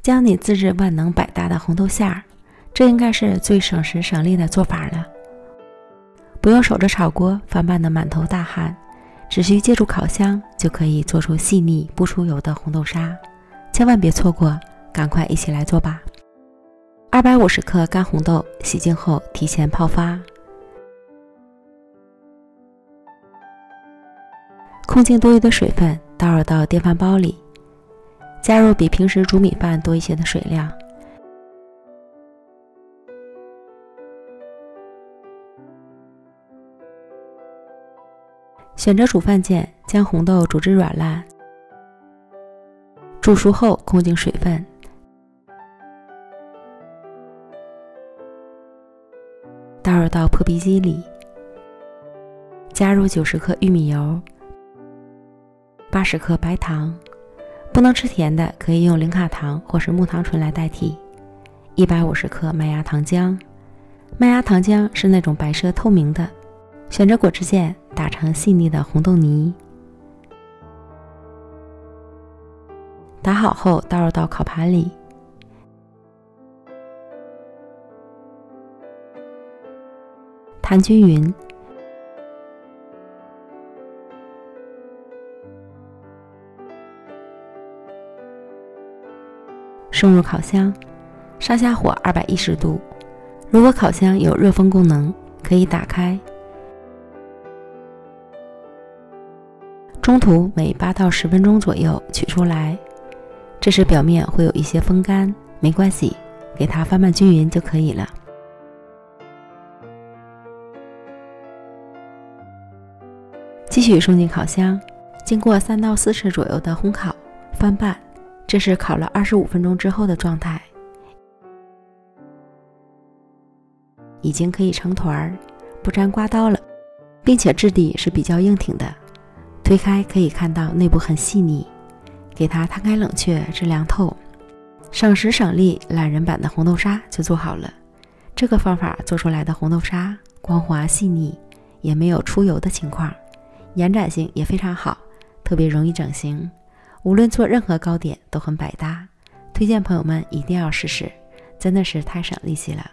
将你自制万能百搭的红豆馅儿，这应该是最省时省力的做法了。不用守着炒锅翻拌得满头大汗，只需借助烤箱就可以做出细腻不出油的红豆沙，千万别错过，赶快一起来做吧。250克干红豆洗净后提前泡发，控净多余的水分，倒入到电饭煲里，加入比平时煮米饭多一些的水量，选择煮饭键将红豆煮至软烂，煮熟后控净水分，倒入到破壁机里，加入90克玉米油，80克白糖，不能吃甜的可以用零卡糖或是木糖醇来代替，150克麦芽糖浆，麦芽糖浆是那种白色透明的，选择果汁键打成细腻的红豆泥，打好后倒入到烤盘里，摊均匀，送入烤箱，上下火210度。如果烤箱有热风功能，可以打开，中途每8到10分钟左右取出来，这时表面会有一些风干，没关系，给它翻拌均匀就可以了。继续送进烤箱，经过3到4次左右的烘烤翻拌，这是烤了25分钟之后的状态，已经可以成团，不粘刮刀了，并且质地是比较硬挺的，推开可以看到内部很细腻，给它摊开冷却至凉透，省时省力懒人版的红豆沙就做好了。这个方法做出来的红豆沙光滑细腻，也没有出油的情况，延展性也非常好，特别容易整形，无论做任何糕点都很百搭，推荐朋友们一定要试试，真的是太省力气了。